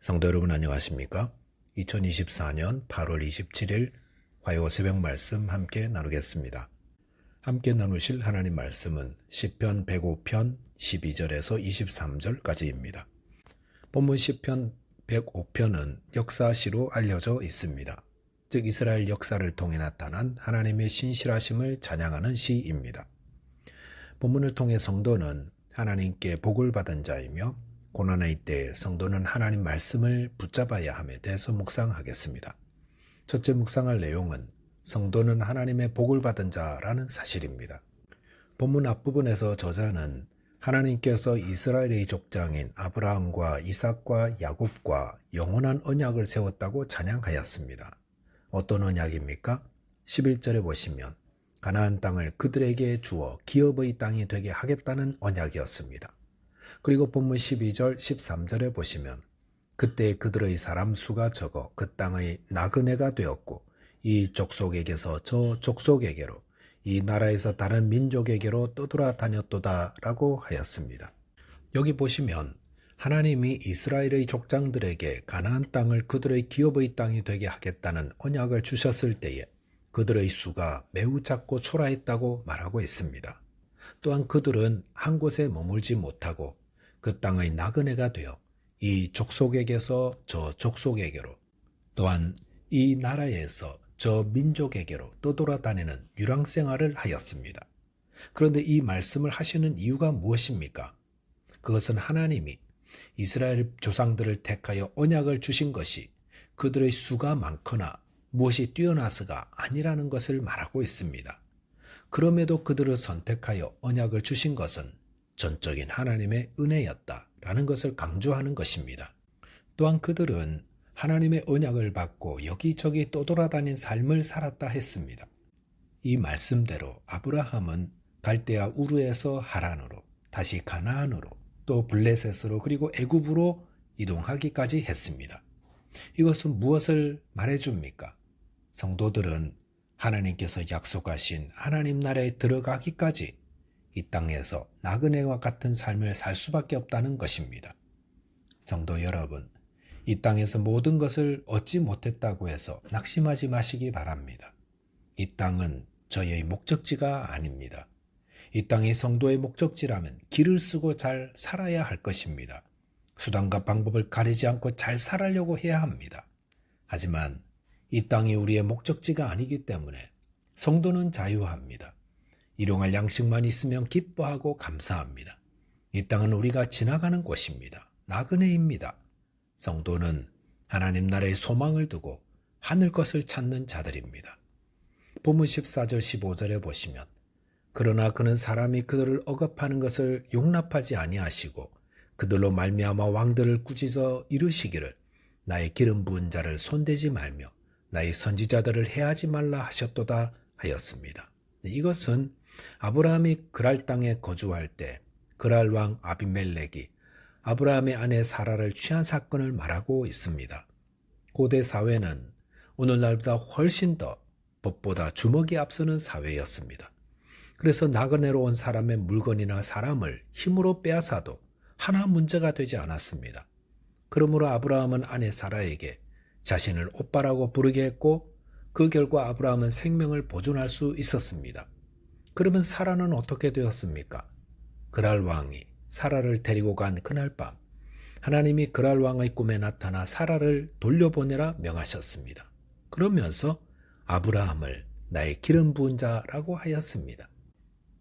성도 여러분 안녕하십니까? 2024년 8월 27일 화요 새벽 말씀 함께 나누겠습니다. 함께 나누실 하나님 말씀은 시편 105편 12절에서 23절까지입니다. 본문 시편 105편은 역사시로 알려져 있습니다. 즉 이스라엘 역사를 통해 나타난 하나님의 신실하심을 찬양하는 시입니다. 본문을 통해 성도는 하나님께 복을 받은 자이며 고난의 때 성도는 하나님 말씀을 붙잡아야 함에 대해서 묵상하겠습니다. 첫째 묵상할 내용은 성도는 하나님의 복을 받은 자라는 사실입니다. 본문 앞부분에서 저자는 하나님께서 이스라엘의 족장인 아브라함과 이삭과 야곱과 영원한 언약을 세웠다고 찬양하였습니다. 어떤 언약입니까? 11절에 보시면 가나안 땅을 그들에게 주어 기업의 땅이 되게 하겠다는 언약이었습니다. 그리고 본문 12절 13절에 보시면 그때 그들의 사람 수가 적어 그 땅의 나그네가 되었고 이 족속에게서 저 족속에게로 이 나라에서 다른 민족에게로 떠돌아다녔도다 라고 하였습니다. 여기 보시면 하나님이 이스라엘의 족장들에게 가나안 땅을 그들의 기업의 땅이 되게 하겠다는 언약을 주셨을 때에 그들의 수가 매우 작고 초라했다고 말하고 있습니다. 또한 그들은 한 곳에 머물지 못하고 그 땅의 나그네가 되어 이 족속에게서 저 족속에게로 또한 이 나라에서 저 민족에게로 떠돌아다니는 유랑생활을 하였습니다. 그런데 이 말씀을 하시는 이유가 무엇입니까? 그것은 하나님이 이스라엘 조상들을 택하여 언약을 주신 것이 그들의 수가 많거나 무엇이 뛰어나서가 아니라는 것을 말하고 있습니다. 그럼에도 그들을 선택하여 언약을 주신 것은 전적인 하나님의 은혜였다라는 것을 강조하는 것입니다. 또한 그들은 하나님의 언약을 받고 여기저기 떠돌아다닌 삶을 살았다 했습니다. 이 말씀대로 아브라함은 갈대아 우르에서 하란으로, 다시 가나안으로, 또 블레셋으로 그리고 애굽으로 이동하기까지 했습니다. 이것은 무엇을 말해줍니까? 성도들은 하나님께서 약속하신 하나님 나라에 들어가기까지 이 땅에서 나그네와 같은 삶을 살 수밖에 없다는 것입니다. 성도 여러분, 이 땅에서 모든 것을 얻지 못했다고 해서 낙심하지 마시기 바랍니다. 이 땅은 저희의 목적지가 아닙니다. 이 땅이 성도의 목적지라면 길을 쓰고 잘 살아야 할 것입니다. 수단과 방법을 가리지 않고 잘 살아려고 해야 합니다. 하지만 이 땅이 우리의 목적지가 아니기 때문에 성도는 자유합니다. 일용할 양식만 있으면 기뻐하고 감사합니다. 이 땅은 우리가 지나가는 곳입니다. 나그네입니다. 성도는 하나님 나라의 소망을 두고 하늘 것을 찾는 자들입니다. 본문 14절 15절에 보시면 그러나 그는 사람이 그들을 억압하는 것을 용납하지 아니하시고 그들로 말미암아 왕들을 꾸짖어 이르시기를 나의 기름 부은 자를 손대지 말며 나의 선지자들을 해하지 말라 하셨도다 하였습니다. 이것은 아브라함이 그랄 땅에 거주할 때 그랄 왕 아비멜렉이 아브라함의 아내 사라를 취한 사건을 말하고 있습니다. 고대 사회는 오늘날보다 훨씬 더 법보다 주먹이 앞서는 사회였습니다. 그래서 나그네로 온 사람의 물건이나 사람을 힘으로 빼앗아도 하나 문제가 되지 않았습니다. 그러므로 아브라함은 아내 사라에게 자신을 오빠라고 부르게 했고 그 결과 아브라함은 생명을 보존할 수 있었습니다. 그러면 사라는 어떻게 되었습니까? 그랄 왕이 사라를 데리고 간 그날 밤 하나님이 그랄 왕의 꿈에 나타나 사라를 돌려보내라 명하셨습니다. 그러면서 아브라함을 나의 기름 부은 자라고 하였습니다.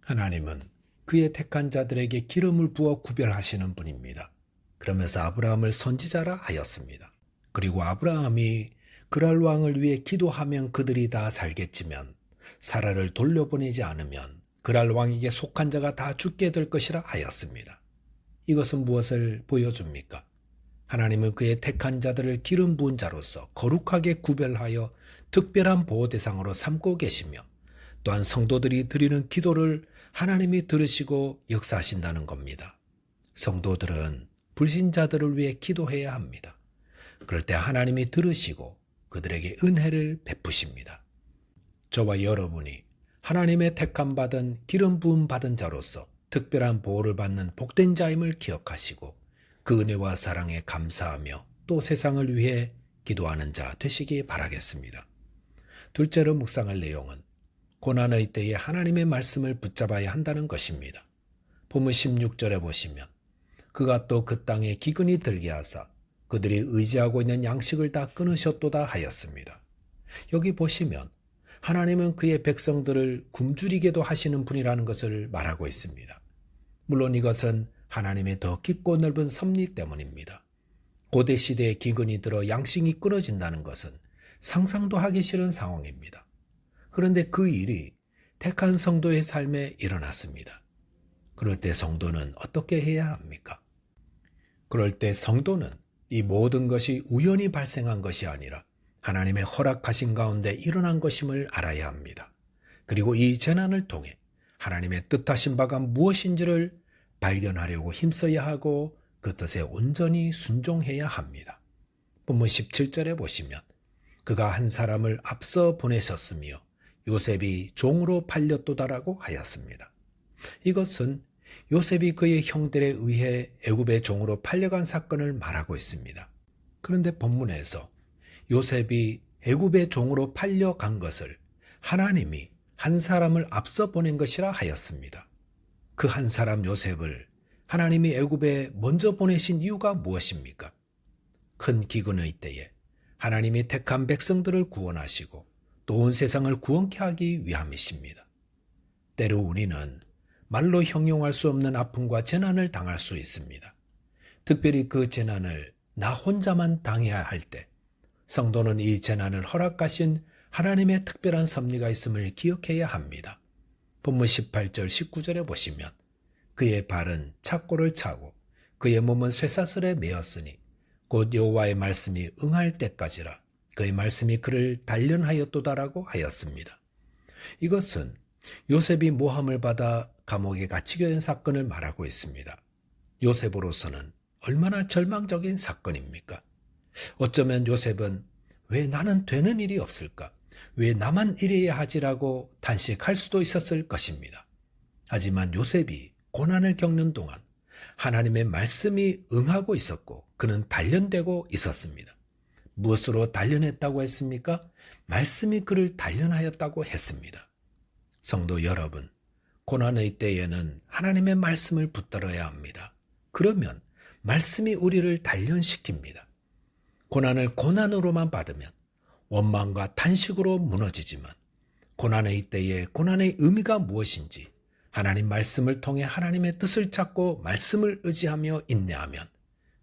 하나님은 그의 택한 자들에게 기름을 부어 구별하시는 분입니다. 그러면서 아브라함을 선지자라 하였습니다. 그리고 아브라함이 그랄 왕을 위해 기도하면 그들이 다 살겠지만 사라를 돌려보내지 않으면 그랄 왕에게 속한 자가 다 죽게 될 것이라 하였습니다. 이것은 무엇을 보여줍니까? 하나님은 그의 택한 자들을 기름 부은 자로서 거룩하게 구별하여 특별한 보호 대상으로 삼고 계시며 또한 성도들이 드리는 기도를 하나님이 들으시고 역사하신다는 겁니다. 성도들은 불신자들을 위해 기도해야 합니다. 그럴 때 하나님이 들으시고 그들에게 은혜를 베푸십니다. 저와 여러분이 하나님의 택함 받은 기름 부음 받은 자로서 특별한 보호를 받는 복된 자임을 기억하시고 그 은혜와 사랑에 감사하며 또 세상을 위해 기도하는 자 되시기 바라겠습니다. 둘째로 묵상할 내용은 고난의 때에 하나님의 말씀을 붙잡아야 한다는 것입니다. 본문 16절에 보시면 그가 또 그 땅에 기근이 들게 하사 그들이 의지하고 있는 양식을 다 끊으셨도다 하였습니다. 여기 보시면 하나님은 그의 백성들을 굶주리게도 하시는 분이라는 것을 말하고 있습니다. 물론 이것은 하나님의 더 깊고 넓은 섭리 때문입니다. 고대 시대에 기근이 들어 양식이 끊어진다는 것은 상상도 하기 싫은 상황입니다. 그런데 그 일이 택한 성도의 삶에 일어났습니다. 그럴 때 성도는 어떻게 해야 합니까? 그럴 때 성도는 이 모든 것이 우연히 발생한 것이 아니라 하나님의 허락하신 가운데 일어난 것임을 알아야 합니다. 그리고 이 재난을 통해 하나님의 뜻하신 바가 무엇인지를 발견하려고 힘써야 하고 그 뜻에 온전히 순종해야 합니다. 본문 17절에 보시면 그가 한 사람을 앞서 보내셨으며 요셉이 종으로 팔렸도다라고 하였습니다. 이것은 요셉이 그의 형들에 의해 애굽의 종으로 팔려간 사건을 말하고 있습니다. 그런데 본문에서 요셉이 애굽의 종으로 팔려간 것을 하나님이 한 사람을 앞서 보낸 것이라 하였습니다. 그 한 사람 요셉을 하나님이 애굽에 먼저 보내신 이유가 무엇입니까? 큰 기근의 때에 하나님이 택한 백성들을 구원하시고 또 온 세상을 구원케 하기 위함이십니다. 때로 우리는 말로 형용할 수 없는 아픔과 재난을 당할 수 있습니다. 특별히 그 재난을 나 혼자만 당해야 할 때 성도는 이 재난을 허락하신 하나님의 특별한 섭리가 있음을 기억해야 합니다. 본문 18절 19절에 보시면 그의 발은 착고를 차고 그의 몸은 쇠사슬에 매었으니 곧 여호와의 말씀이 응할 때까지라 그의 말씀이 그를 단련하였도다라고 하였습니다. 이것은 요셉이 모함을 받아 감옥에 갇히게 된 사건을 말하고 있습니다. 요셉으로서는 얼마나 절망적인 사건입니까? 어쩌면 요셉은 왜 나는 되는 일이 없을까? 왜 나만 이래야 하지라고 단식할 수도 있었을 것입니다. 하지만 요셉이 고난을 겪는 동안 하나님의 말씀이 응하고 있었고 그는 단련되고 있었습니다. 무엇으로 단련했다고 했습니까? 말씀이 그를 단련하였다고 했습니다. 성도 여러분, 고난의 때에는 하나님의 말씀을 붙들어야 합니다. 그러면 말씀이 우리를 단련시킵니다. 고난을 고난으로만 받으면 원망과 탄식으로 무너지지만 고난의 때에 고난의 의미가 무엇인지 하나님 말씀을 통해 하나님의 뜻을 찾고 말씀을 의지하며 인내하면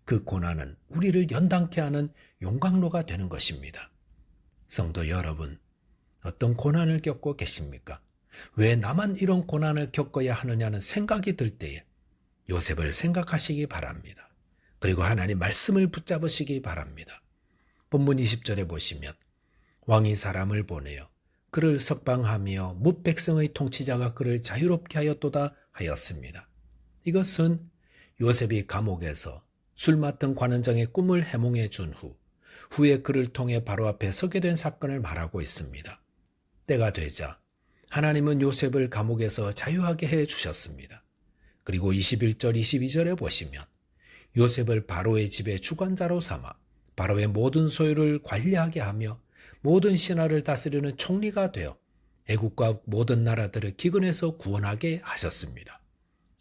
그 고난은 우리를 연단케 하는 용광로가 되는 것입니다. 성도 여러분, 어떤 고난을 겪고 계십니까? 왜 나만 이런 고난을 겪어야 하느냐는 생각이 들 때에 요셉을 생각하시기 바랍니다. 그리고 하나님 말씀을 붙잡으시기 바랍니다. 본문 20절에 보시면 왕이 사람을 보내어 그를 석방하며 뭇 백성의 통치자가 그를 자유롭게 하였도다 하였습니다. 이것은 요셉이 감옥에서 술 맡은 관원장의 꿈을 해몽해 준 후에 그를 통해 바로 앞에 서게 된 사건을 말하고 있습니다. 때가 되자 하나님은 요셉을 감옥에서 자유하게 해 주셨습니다. 그리고 21절 22절에 보시면 요셉을 바로의 집의 주관자로 삼아 바로의 모든 소유를 관리하게 하며 모든 신하를 다스리는 총리가 되어 애국과 모든 나라들을 기근에서 구원하게 하셨습니다.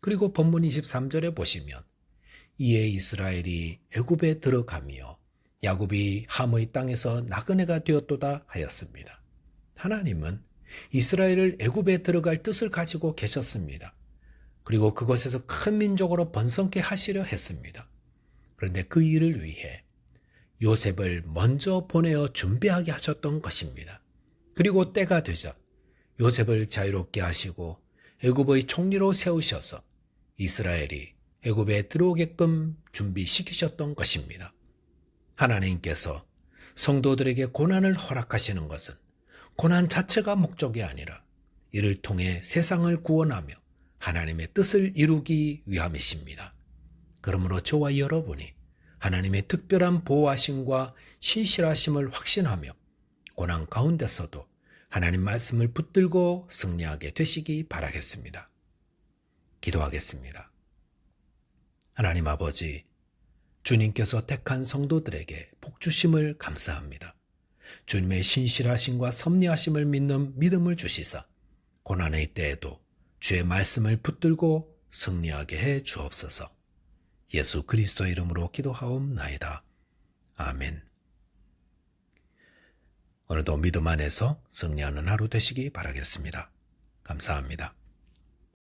그리고 본문 23절에 보시면 이에 이스라엘이 애굽에 들어가며 야곱이 함의 땅에서 나그네가 되었도다 하였습니다. 하나님은 이스라엘을 애굽에 들어갈 뜻을 가지고 계셨습니다. 그리고 그곳에서 큰 민족으로 번성케 하시려 했습니다. 그런데 그 일을 위해 요셉을 먼저 보내어 준비하게 하셨던 것입니다. 그리고 때가 되자 요셉을 자유롭게 하시고 애굽의 총리로 세우셔서 이스라엘이 애굽에 들어오게끔 준비시키셨던 것입니다. 하나님께서 성도들에게 고난을 허락하시는 것은 고난 자체가 목적이 아니라 이를 통해 세상을 구원하며 하나님의 뜻을 이루기 위함이십니다. 그러므로 저와 여러분이 하나님의 특별한 보호하심과 신실하심을 확신하며 고난 가운데서도 하나님 말씀을 붙들고 승리하게 되시기 바라겠습니다. 기도하겠습니다. 하나님 아버지, 주님께서 택한 성도들에게 복주심을 감사합니다. 주님의 신실하심과 섭리하심을 믿는 믿음을 주시사 고난의 때에도 주의 말씀을 붙들고 승리하게 해 주옵소서. 예수 그리스도의 이름으로 기도하옵나이다. 아멘. 오늘도 믿음 안에서 승리하는 하루 되시기 바라겠습니다. 감사합니다.